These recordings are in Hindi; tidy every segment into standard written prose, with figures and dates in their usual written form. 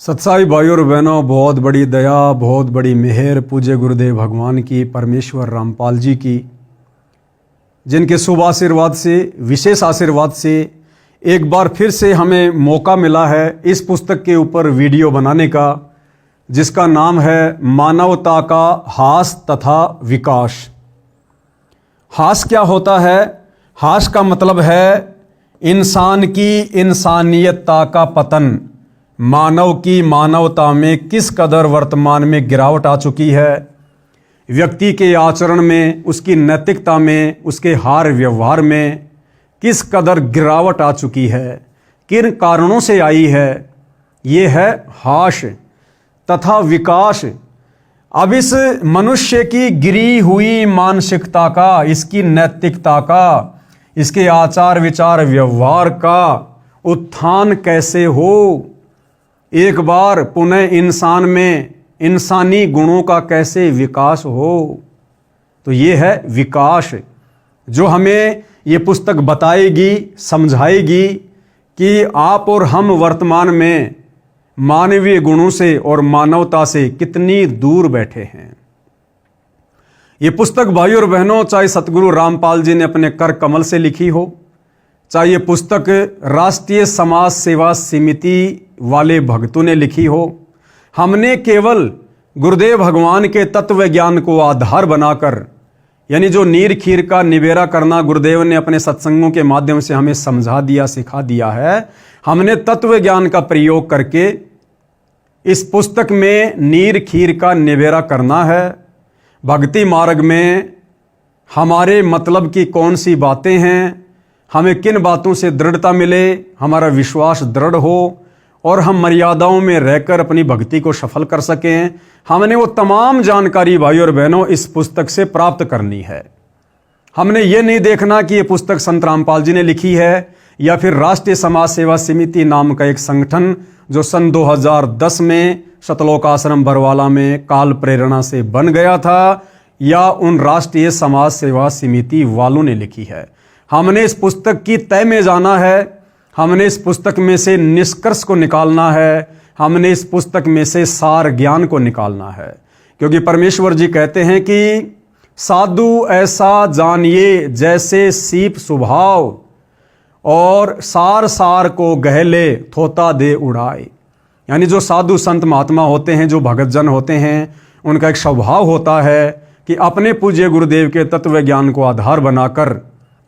सत्साई भाइयों और बहनों, बहुत बड़ी दया, बहुत बड़ी मेहर पूज्य गुरुदेव भगवान की, परमेश्वर रामपाल जी की, जिनके शुभ आशीर्वाद से, विशेष आशीर्वाद से एक बार फिर से हमें मौका मिला है इस पुस्तक के ऊपर वीडियो बनाने का, जिसका नाम है मानवता का हास तथा विकास। हास क्या होता है? हास का मतलब है इंसान की इंसानियतता का पतन, मानव की मानवता में किस कदर वर्तमान में गिरावट आ चुकी है, व्यक्ति के आचरण में, उसकी नैतिकता में, उसके हार व्यवहार में किस कदर गिरावट आ चुकी है, किन कारणों से आई है, ये है हास तथा विकास। अब इस मनुष्य की गिरी हुई मानसिकता का, इसकी नैतिकता का, इसके आचार विचार व्यवहार का उत्थान कैसे हो, एक बार पुनः इंसान में इंसानी गुणों का कैसे विकास हो, तो ये है विकास, जो हमें ये पुस्तक बताएगी, समझाएगी कि आप और हम वर्तमान में मानवीय गुणों से और मानवता से कितनी दूर बैठे हैं। ये पुस्तक भाइयों और बहनों, चाहे सतगुरु रामपाल जी ने अपने कर कमल से लिखी हो, चाहे ये पुस्तक राष्ट्रीय समाज सेवा समिति वाले भक्तों ने लिखी हो, हमने केवल गुरुदेव भगवान के तत्व ज्ञान को आधार बनाकर, यानी जो नीर खीर का निबेरा करना गुरुदेव ने अपने सत्संगों के माध्यम से हमें समझा दिया, सिखा दिया है, हमने तत्व ज्ञान का प्रयोग करके इस पुस्तक में नीर खीर का निबेरा करना है। भक्ति मार्ग में हमारे मतलब की कौन सी बातें हैं, हमें किन बातों से दृढ़ता मिले, हमारा विश्वास दृढ़ हो और हम मर्यादाओं में रहकर अपनी भक्ति को सफल कर सकें, हमने वो तमाम जानकारी भाइयों और बहनों इस पुस्तक से प्राप्त करनी है। हमने ये नहीं देखना कि ये पुस्तक संत रामपाल जी ने लिखी है या फिर राष्ट्रीय समाज सेवा समिति नाम का एक संगठन जो सन 2010 में सतलोक आश्रम बरवाला में काल प्रेरणा से बन गया था, या उन राष्ट्रीय समाज सेवा समिति वालों ने लिखी है। हमने इस पुस्तक की तह में जाना है, हमने इस पुस्तक में से निष्कर्ष को निकालना है, हमने इस पुस्तक में से सार ज्ञान को निकालना है। क्योंकि परमेश्वर जी कहते हैं कि साधु ऐसा जानिए जैसे सीप स्वभाव, और सार सार को गहले थोता दे उड़ाए। यानी जो साधु संत महात्मा होते हैं, जो भगत जन होते हैं, उनका एक स्वभाव होता है कि अपने पूज्य गुरुदेव के तत्व ज्ञान को आधार बनाकर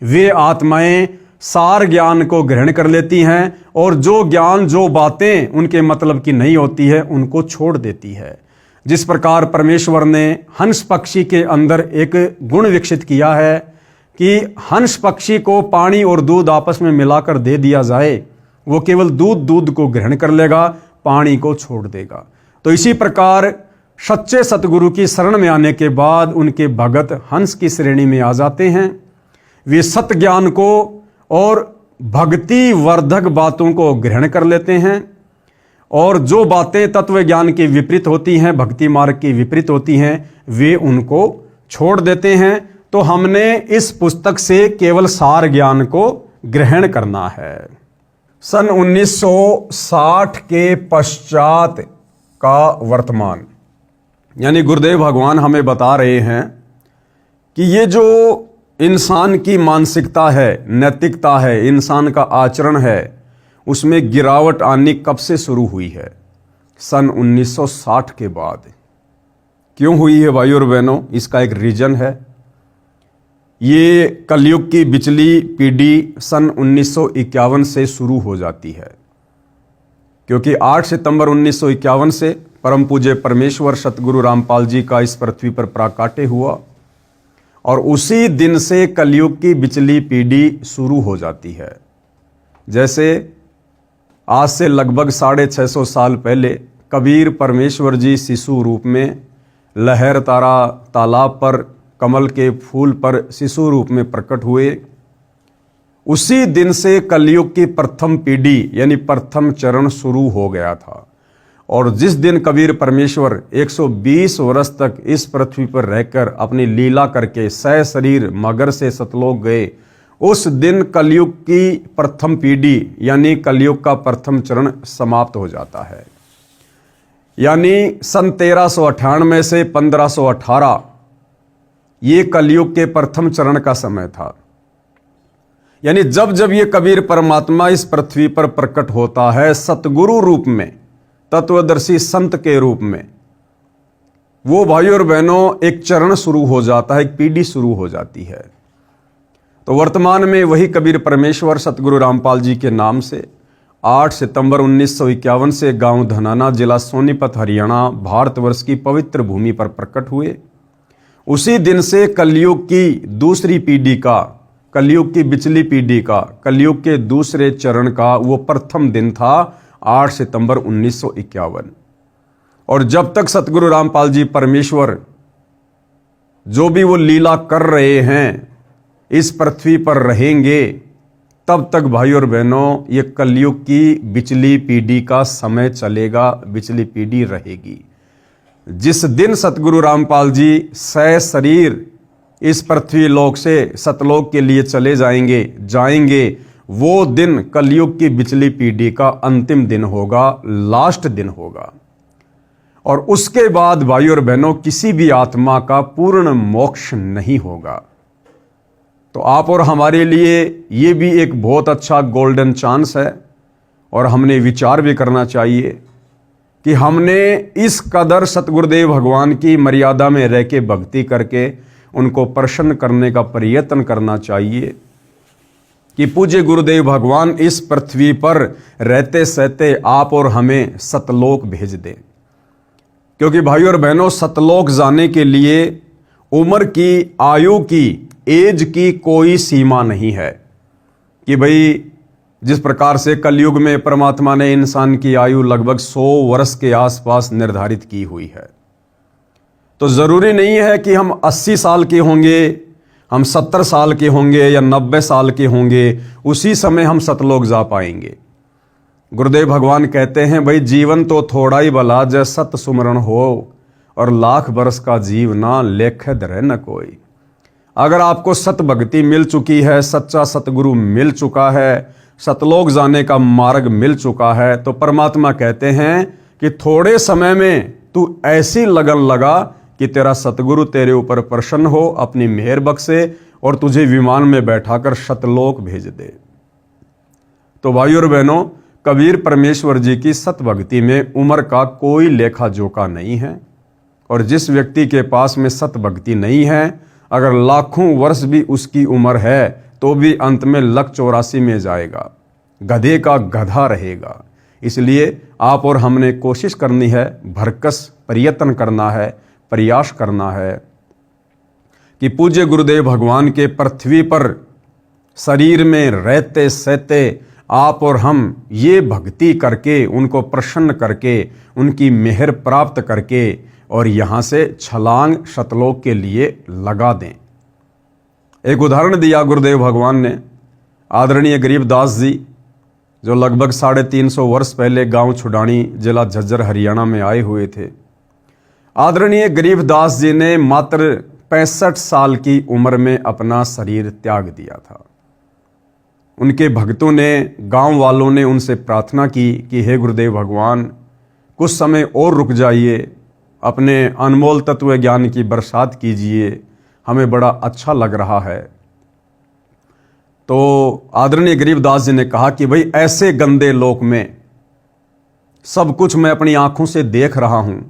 वे आत्माएं सार ज्ञान को ग्रहण कर लेती हैं, और जो ज्ञान, जो बातें उनके मतलब की नहीं होती है, उनको छोड़ देती है। जिस प्रकार परमेश्वर ने हंस पक्षी के अंदर एक गुण विकसित किया है कि हंस पक्षी को पानी और दूध आपस में मिलाकर दे दिया जाए, वो केवल दूध को ग्रहण कर लेगा, पानी को छोड़ देगा। तो इसी प्रकार सच्चे सतगुरु की शरण में आने के बाद उनके भगत हंस की श्रेणी में आ जाते हैं। वे सत्य ज्ञान को और भक्ति वर्धक बातों को ग्रहण कर लेते हैं, और जो बातें तत्व ज्ञान के विपरीत होती हैं, भक्ति मार्ग की विपरीत होती हैं, वे उनको छोड़ देते हैं। तो हमने इस पुस्तक से केवल सार ज्ञान को ग्रहण करना है। सन 1960 के पश्चात का वर्तमान, यानी गुरुदेव भगवान हमें बता रहे हैं कि ये जो इंसान की मानसिकता है, नैतिकता है, इंसान का आचरण है, उसमें गिरावट आनी कब से शुरू हुई है? सन 1960 के बाद। क्यों हुई है भाइयों और बहनों? इसका एक रीजन है। ये कलयुग की बिचली पीढ़ी सन 1951 से शुरू हो जाती है, क्योंकि 8 सितंबर 1951 से परम पूज्य परमेश्वर सतगुरु रामपाल जी का इस पृथ्वी पर प्राकाट्य हुआ, और उसी दिन से कलयुग की बिचली पीढ़ी शुरू हो जाती है। जैसे आज से लगभग 650 साल पहले कबीर परमेश्वर जी शिशु रूप में लहर तारा तालाब पर कमल के फूल पर शिशु रूप में प्रकट हुए, उसी दिन से कलयुग की प्रथम पीढ़ी यानी प्रथम चरण शुरू हो गया था। और जिस दिन कबीर परमेश्वर 120 वर्ष तक इस पृथ्वी पर रहकर अपनी लीला करके सह शरीर मगर से सतलोक गए, उस दिन कलयुग की प्रथम पीढ़ी यानी कलयुग का प्रथम चरण समाप्त हो जाता है। यानी सन 1398 से 1518 ये कलयुग के प्रथम चरण का समय था। यानी जब जब ये कबीर परमात्मा इस पृथ्वी पर प्रकट होता है सतगुरु रूप में, तत्वदर्शी संत के रूप में, वो भाइयों और बहनों एक चरण शुरू हो जाता है, एक पीढ़ी शुरू हो जाती है। तो वर्तमान में वही कबीर परमेश्वर सतगुरु रामपाल जी के नाम से 8 सितंबर 1951 से गांव धनाना, जिला सोनीपत, हरियाणा, भारतवर्ष की पवित्र भूमि पर प्रकट हुए। उसी दिन से कलयुग की दूसरी पीढ़ी का, कलयुग की बिचली पीढ़ी का, कलयुग के दूसरे चरण का वो प्रथम दिन था 8 सितंबर 1951। और जब तक सतगुरु रामपाल जी परमेश्वर जो भी वो लीला कर रहे हैं इस पृथ्वी पर रहेंगे, तब तक भाई और बहनों ये कलयुग की बिचली पीढ़ी का समय चलेगा, बिचली पीढ़ी रहेगी। जिस दिन सतगुरु रामपाल जी सशरीर इस पृथ्वी लोक से सतलोक के लिए चले जाएंगे, वो दिन कलयुग की बिचली पीढ़ी का अंतिम दिन होगा, लास्ट दिन होगा। और उसके बाद भाई और बहनों किसी भी आत्मा का पूर्ण मोक्ष नहीं होगा। तो आप और हमारे लिए ये भी एक बहुत अच्छा गोल्डन चांस है, और हमने विचार भी करना चाहिए कि हमने इस कदर सतगुरुदेव भगवान की मर्यादा में रह के भक्ति करके उनको प्रसन्न करने का प्रयत्न करना चाहिए कि पूज्य गुरुदेव भगवान इस पृथ्वी पर रहते सहते आप और हमें सतलोक भेज दें। क्योंकि भाई और बहनों सतलोक जाने के लिए उम्र की, आयु की, एज की कोई सीमा नहीं है कि भाई जिस प्रकार से कलयुग में परमात्मा ने इंसान की आयु लगभग 100 वर्ष के आसपास निर्धारित की हुई है। तो जरूरी नहीं है कि हम 80 साल के होंगे, हम 70 साल के होंगे या 90 साल के होंगे, उसी समय हम सतलोक जा पाएंगे। गुरुदेव भगवान कहते हैं भाई जीवन तो थोड़ा ही भला जय सत सुमरण हो, और लाख बरस का जीवना लेख धरे न कोई। अगर आपको सत भक्ति मिल चुकी है, सच्चा सतगुरु मिल चुका है, सतलोक जाने का मार्ग मिल चुका है, तो परमात्मा कहते हैं कि थोड़े समय में तू ऐसी लगन लगा कि तेरा सतगुरु तेरे ऊपर प्रसन्न हो, अपनी मेहर बख्शे और तुझे विमान में बैठाकर सतलोक भेज दे। तो भाइयों और बहनों, कबीर परमेश्वर जी की सत भक्ति में उम्र का कोई लेखा जोखा नहीं है। और जिस व्यक्ति के पास में सत भक्ति नहीं है, अगर लाखों वर्ष भी उसकी उम्र है तो भी अंत में लक 84 में जाएगा, गधे का गधा रहेगा। इसलिए आप और हमने कोशिश करनी है, भरकस प्रयत्न करना है, प्रयास करना है कि पूज्य गुरुदेव भगवान के पृथ्वी पर शरीर में रहते सहते आप और हम ये भक्ति करके, उनको प्रसन्न करके, उनकी मेहर प्राप्त करके और यहाँ से छलांग सतलोक के लिए लगा दें। एक उदाहरण दिया गुरुदेव भगवान ने। आदरणीय गरीबदास जी जो लगभग 350 वर्ष पहले गांव छुडानी, जिला झज्जर, हरियाणा में आए हुए थे। आदरणीय गरीबदास जी ने मात्र 65 साल की उम्र में अपना शरीर त्याग दिया था। उनके भक्तों ने, गांव वालों ने उनसे प्रार्थना की कि हे गुरुदेव भगवान, कुछ समय और रुक जाइए, अपने अनमोल तत्व ज्ञान की बरसात कीजिए, हमें बड़ा अच्छा लग रहा है। तो आदरणीय गरीबदास जी ने कहा कि भाई ऐसे गंदे लोक में सब कुछ मैं अपनी आंखों से देख रहा हूं,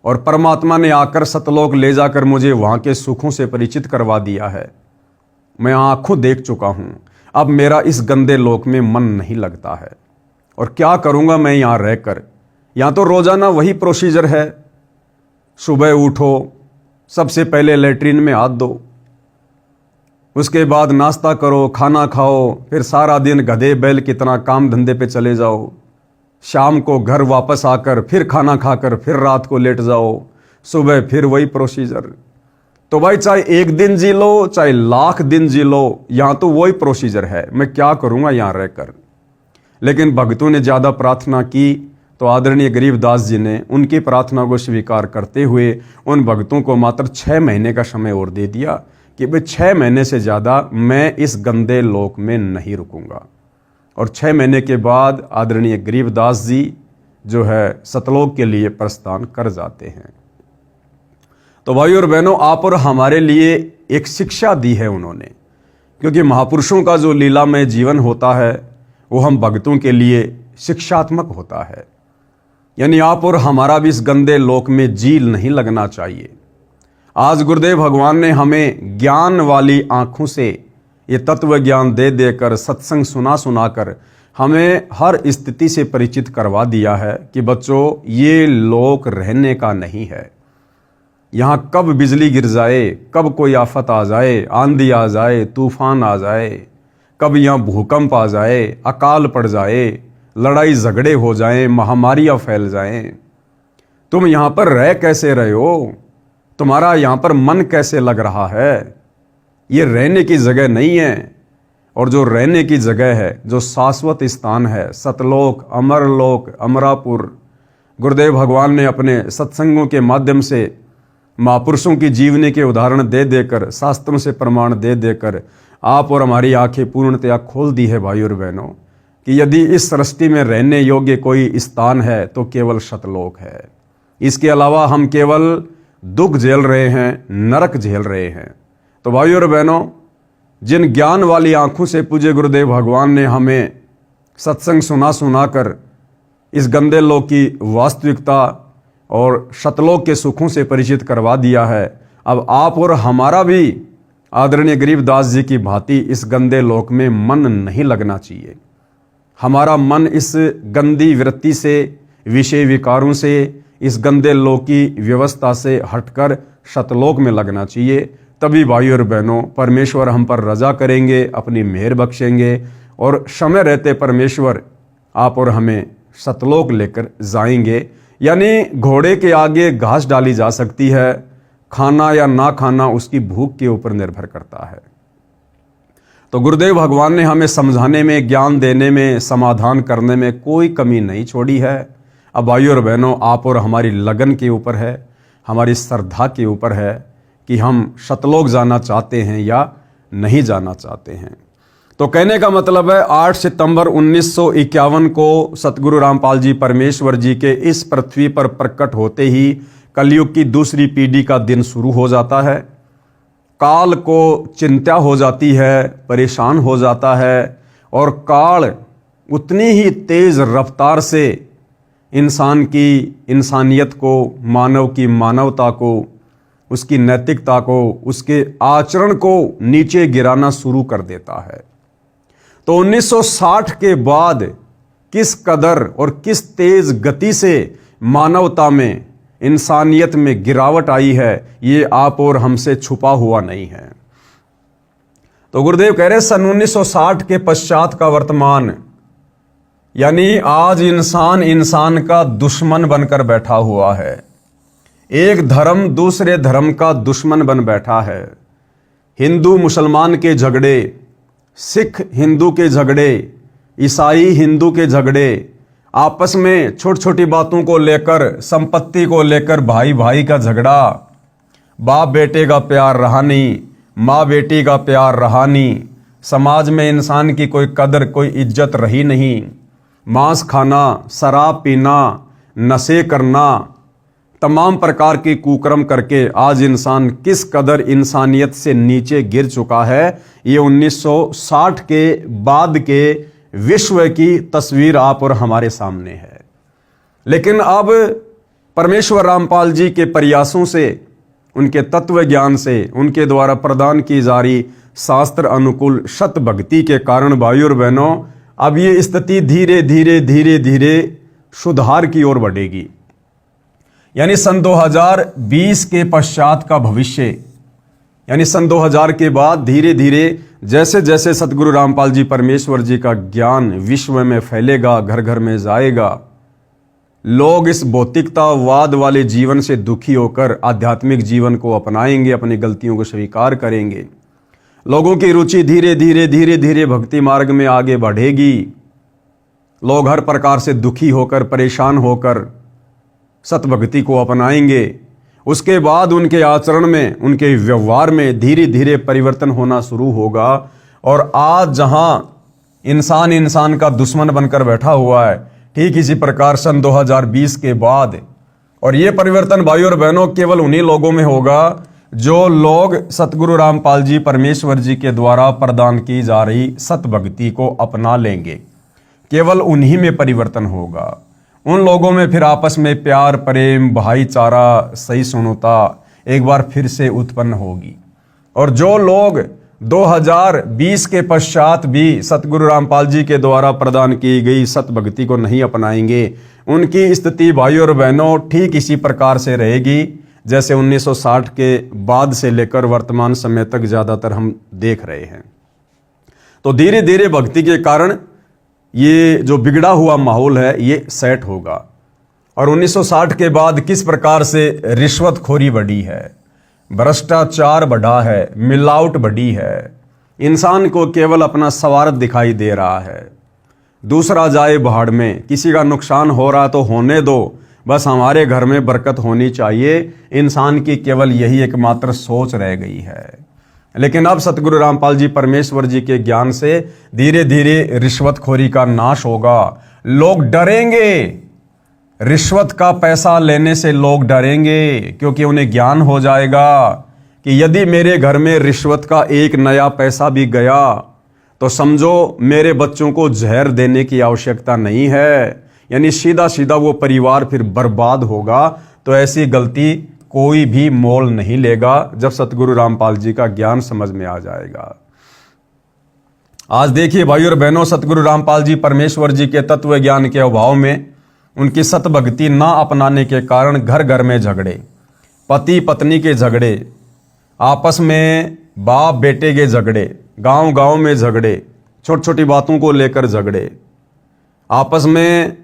और परमात्मा ने आकर सतलोक ले जाकर मुझे वहां के सुखों से परिचित करवा दिया है। मैं आंखों देख चुका हूं, अब मेरा इस गंदे लोक में मन नहीं लगता है, और क्या करूंगा मैं यहां रहकर। यहां तो रोजाना वही प्रोसीजर है, सुबह उठो, सबसे पहले लेटरिन में हाथ दो, उसके बाद नाश्ता करो, खाना खाओ, फिर सारा दिन गधे बैल की तरह काम धंधे पे चले जाओ, शाम को घर वापस आकर फिर खाना खाकर फिर रात को लेट जाओ, सुबह फिर वही प्रोसीजर। तो भाई चाहे एक दिन जी लो, चाहे लाख दिन जी लो, यहां तो वही प्रोसीजर है, मैं क्या करूंगा यहां रहकर। लेकिन भक्तों ने ज्यादा प्रार्थना की, तो आदरणीय गरीबदास जी ने उनकी प्रार्थना को स्वीकार करते हुए उन भक्तों को मात्र 6 महीने का समय और दे दिया कि भाई 6 महीने से ज़्यादा मैं इस गंदे लोक में नहीं रुकूंगा। और 6 महीने के बाद आदरणीय गरीबदास जी जो है सतलोक के लिए प्रस्थान कर जाते हैं। तो भाइयों और बहनों, आप और हमारे लिए एक शिक्षा दी है उन्होंने, क्योंकि महापुरुषों का जो लीलामय जीवन होता है वो हम भक्तों के लिए शिक्षात्मक होता है। यानी आप और हमारा भी इस गंदे लोक में जील नहीं लगना चाहिए। आज गुरुदेव भगवान ने हमें ज्ञान वाली आंखों से ये तत्व ज्ञान दे देकर, सत्संग सुना सुनाकर हमें हर स्थिति से परिचित करवा दिया है कि बच्चों, ये लोक रहने का नहीं है। यहाँ कब बिजली गिर जाए, कब कोई आफत आ जाए, आंधी आ जाए, तूफान आ जाए, कब यहाँ भूकंप आ जाए, अकाल पड़ जाए, लड़ाई झगड़े हो जाएं, महामारियां फैल जाएं, तुम यहाँ पर रह कैसे रहे हो? तुम्हारा यहाँ पर मन कैसे लग रहा है? ये रहने की जगह नहीं है। और जो रहने की जगह है, जो शाश्वत स्थान है, सतलोक, अमरलोक, अमरापुर, गुरुदेव भगवान ने अपने सत्संगों के माध्यम से महापुरुषों की जीवनी के उदाहरण दे देकर, शास्त्रों से प्रमाण दे देकर आप और हमारी आंखें पूर्णतया खोल दी है भाइयों और बहनों, कि यदि इस सृष्टि में रहने योग्य कोई स्थान है तो केवल सतलोक है। इसके अलावा हम केवल दुख झेल रहे हैं, नरक झेल रहे हैं। तो भाइयों और बहनों, जिन ज्ञान वाली आंखों से पूज्य गुरुदेव भगवान ने हमें सत्संग सुना सुनाकर इस गंदे लोक की वास्तविकता और सतलोक के सुखों से परिचित करवा दिया है, अब आप और हमारा भी आदरणीय गरीबदास जी की भांति इस गंदे लोक में मन नहीं लगना चाहिए। हमारा मन इस गंदी वृत्ति से, विषय विकारों से, इस गंदे लोक की व्यवस्था से हटकर सतलोक में लगना चाहिए। तभी भाइयों और बहनों, परमेश्वर हम पर रजा करेंगे, अपनी मेहर बख्शेंगे और समय रहते परमेश्वर आप और हमें सतलोक लेकर जाएंगे। यानी घोड़े के आगे घास डाली जा सकती है, खाना या ना खाना उसकी भूख के ऊपर निर्भर करता है। तो गुरुदेव भगवान ने हमें समझाने में, ज्ञान देने में, समाधान करने में कोई कमी नहीं छोड़ी है। अब भाइयों और बहनों, आप और हमारी लगन के ऊपर है, हमारी श्रद्धा के ऊपर है कि हम सतलोक जाना चाहते हैं या नहीं जाना चाहते हैं। तो कहने का मतलब है 8 सितंबर 1951 को सतगुरु रामपाल जी परमेश्वर जी के इस पृथ्वी पर प्रकट होते ही कलयुग की दूसरी पीढ़ी का दिन शुरू हो जाता है। काल को चिंता हो जाती है, परेशान हो जाता है, और काल उतनी ही तेज रफ्तार से इंसान की इंसानियत को, मानव की मानवता को, उसकी नैतिकता को, उसके आचरण को नीचे गिराना शुरू कर देता है। तो 1960 के बाद किस कदर और किस तेज गति से मानवता में, इंसानियत में गिरावट आई है, ये आप और हमसे छुपा हुआ नहीं है। तो गुरुदेव कह रहे सन 1960 के पश्चात का वर्तमान, यानी आज इंसान का दुश्मन बनकर बैठा हुआ है। एक धर्म दूसरे धर्म का दुश्मन बन बैठा है। हिंदू मुसलमान के झगड़े, सिख हिंदू के झगड़े, ईसाई हिंदू के झगड़े, आपस में छोटी छोटी बातों को लेकर, संपत्ति को लेकर भाई भाई का झगड़ा, बाप बेटे का प्यार रहा नहीं, माँ बेटी का प्यार रहा नहीं, समाज में इंसान की कोई कदर, कोई इज्जत रही नहीं। मांस खाना, शराब पीना, नशे करना, तमाम प्रकार की कुकर्म करके आज इंसान किस कदर इंसानियत से नीचे गिर चुका है, ये 1960 के बाद के विश्व की तस्वीर आप और हमारे सामने है। लेकिन अब परमेश्वर रामपाल जी के प्रयासों से, उनके तत्व ज्ञान से, उनके द्वारा प्रदान की जा रही शास्त्र अनुकूल सत भक्ति के कारण भाइयों और बहनों, अब ये स्थिति धीरे धीरे धीरे धीरे सुधार की ओर बढ़ेगी। यानी सन 2020 के पश्चात का भविष्य, यानी सन 2000 के बाद धीरे धीरे जैसे जैसे सतगुरु रामपाल जी परमेश्वर जी का ज्ञान विश्व में फैलेगा, घर घर में जाएगा, लोग इस भौतिकतावाद वाले जीवन से दुखी होकर आध्यात्मिक जीवन को अपनाएंगे, अपनी गलतियों को स्वीकार करेंगे। लोगों की रुचि धीरे धीरे धीरे धीरे भक्ति मार्ग में आगे बढ़ेगी। लोग हर प्रकार से दुखी होकर, परेशान होकर सतभक्ति को अपनाएंगे। उसके बाद उनके आचरण में, उनके व्यवहार में धीरे धीरे परिवर्तन होना शुरू होगा। और आज जहां इंसान का दुश्मन बनकर बैठा हुआ है, ठीक इसी प्रकार सन 2020 के बाद, और ये परिवर्तन भाइयों और बहनों केवल उन्हीं लोगों में होगा जो लोग सतगुरु रामपाल जी परमेश्वर जी के द्वारा प्रदान की जा रही सत भक्ति को अपना लेंगे। केवल उन्हीं में परिवर्तन होगा। उन लोगों में फिर आपस में प्यार, प्रेम, भाईचारा, सहिष्णुता एक बार फिर से उत्पन्न होगी। और जो लोग 2020 के पश्चात भी सतगुरु रामपाल जी के द्वारा प्रदान की गई सत भक्ति को नहीं अपनाएंगे, उनकी स्थिति भाइयों और बहनों ठीक इसी प्रकार से रहेगी जैसे 1960 के बाद से लेकर वर्तमान समय तक ज़्यादातर हम देख रहे हैं। तो धीरे धीरे भक्ति के कारण ये जो बिगड़ा हुआ माहौल है ये सेट होगा। और 1960 के बाद किस प्रकार से रिश्वतखोरी बढ़ी है, भ्रष्टाचार बढ़ा है, मिलावट बढ़ी है, इंसान को केवल अपना स्वार्थ दिखाई दे रहा है, दूसरा जाए भाड़ में, किसी का नुकसान हो रहा तो होने दो, बस हमारे घर में बरकत होनी चाहिए, इंसान की केवल यही एकमात्र सोच रह गई है। लेकिन अब सतगुरु रामपाल जी परमेश्वर जी के ज्ञान से धीरे धीरे रिश्वतखोरी का नाश होगा। लोग डरेंगे, रिश्वत का पैसा लेने से लोग डरेंगे, क्योंकि उन्हें ज्ञान हो जाएगा कि यदि मेरे घर में रिश्वत का एक नया पैसा भी गया तो समझो मेरे बच्चों को जहर देने की आवश्यकता नहीं है, यानी सीधा सीधा वो परिवार फिर बर्बाद होगा। तो ऐसी गलती कोई भी मोल नहीं लेगा जब सतगुरु रामपाल जी का ज्ञान समझ में आ जाएगा। आज देखिए भाइयों और बहनों, सतगुरु रामपाल जी परमेश्वर जी के तत्व ज्ञान के अभाव में, उनकी सत भक्ति ना अपनाने के कारण घर घर में झगड़े, पति पत्नी के झगड़े, आपस में बाप बेटे के झगड़े, गांव गांव में झगड़े, छोटी छोटी बातों को लेकर झगड़े, आपस में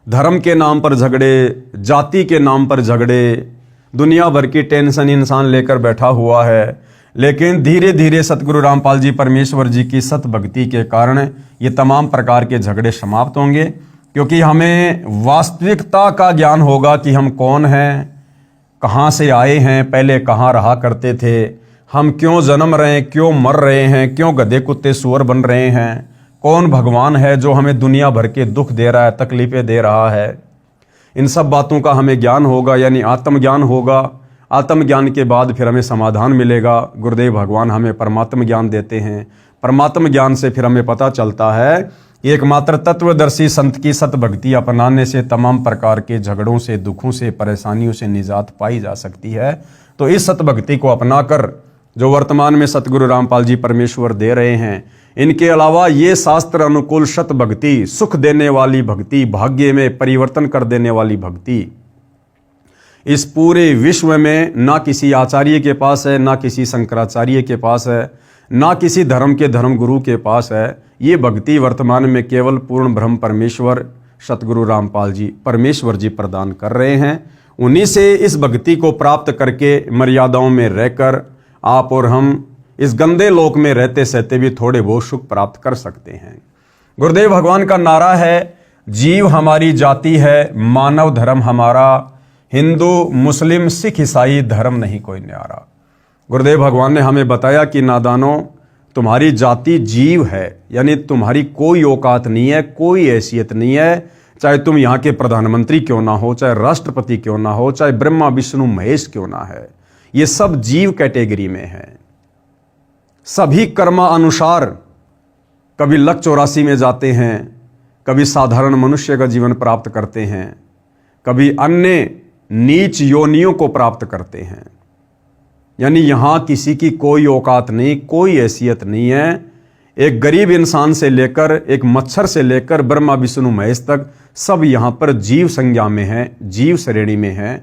धर्म के नाम पर झगड़े, जाति के नाम पर झगड़े, दुनिया भर की टेंशन इंसान लेकर बैठा हुआ है। लेकिन धीरे धीरे सतगुरु रामपाल जी परमेश्वर जी की सत भक्ति के कारण ये तमाम प्रकार के झगड़े समाप्त होंगे, क्योंकि हमें वास्तविकता का ज्ञान होगा कि हम कौन हैं, कहाँ से आए हैं, पहले कहाँ रहा करते थे, हम क्यों जन्म रहे हैं, क्यों मर रहे हैं, क्यों गधे कुत्ते सूअर बन रहे हैं, कौन भगवान है जो हमें दुनिया भर के दुख दे रहा है, तकलीफें दे रहा है। इन सब बातों का हमें ज्ञान होगा, यानी आत्मज्ञान होगा। आत्मज्ञान के बाद फिर हमें समाधान मिलेगा। गुरुदेव भगवान हमें परमात्म ज्ञान देते हैं। परमात्म ज्ञान से फिर हमें पता चलता है कि एकमात्र तत्वदर्शी संत की सत भक्ति अपनाने से तमाम प्रकार के झगड़ों से, दुखों से, परेशानियों से निजात पाई जा सकती है। तो इस सत भक्ति को अपनाकर जो वर्तमान में सतगुरु रामपाल जी परमेश्वर दे रहे हैं, इनके अलावा ये शास्त्र अनुकूल सत भक्ति, सुख देने वाली भक्ति, भाग्य में परिवर्तन कर देने वाली भक्ति इस पूरे विश्व में ना किसी आचार्य के पास है, ना किसी शंकराचार्य के पास है, ना किसी धर्म के धर्म गुरु के पास है। ये भक्ति वर्तमान में केवल पूर्ण ब्रह्म परमेश्वर सतगुरु रामपाल जी परमेश्वर जी प्रदान कर रहे हैं। उन्हीं से इस भक्ति को प्राप्त करके मर्यादाओं में रहकर आप और हम इस गंदे लोक में रहते सहते भी थोड़े बहुत सुख प्राप्त कर सकते हैं। गुरुदेव भगवान का नारा है, जीव हमारी जाति है, मानव धर्म हमारा, हिंदू मुस्लिम सिख ईसाई धर्म नहीं कोई न्यारा। गुरुदेव भगवान ने हमें बताया कि नादानों, तुम्हारी जाति जीव है, यानी तुम्हारी कोई औकात नहीं है, कोई हैसियत नहीं है। चाहे तुम यहाँ के प्रधानमंत्री क्यों ना हो, चाहे राष्ट्रपति क्यों ना हो, चाहे ब्रह्मा विष्णु महेश क्यों ना है, ये सब जीव कैटेगरी में है। सभी कर्मा अनुसार कभी लक 84 में जाते हैं, कभी साधारण मनुष्य का जीवन प्राप्त करते हैं, कभी अन्य नीच योनियों को प्राप्त करते हैं। यानी यहाँ किसी की कोई औकात नहीं, कोई हैसियत नहीं है। एक गरीब इंसान से लेकर, एक मच्छर से लेकर ब्रह्मा विष्णु महेश तक सब यहाँ पर जीव संज्ञा में है, जीव श्रेणी में है।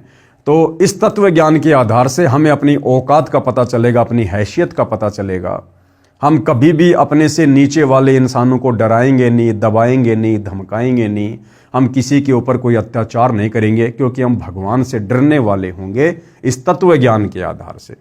तो इस तत्व ज्ञान के आधार से हमें अपनी औकात का पता चलेगा, अपनी हैसियत का पता चलेगा। हम कभी भी अपने से नीचे वाले इंसानों को डराएंगे नहीं, दबाएंगे नहीं, धमकाएंगे नहीं। हम किसी के ऊपर कोई अत्याचार नहीं करेंगे, क्योंकि हम भगवान से डरने वाले होंगे इस तत्व ज्ञान के आधार से।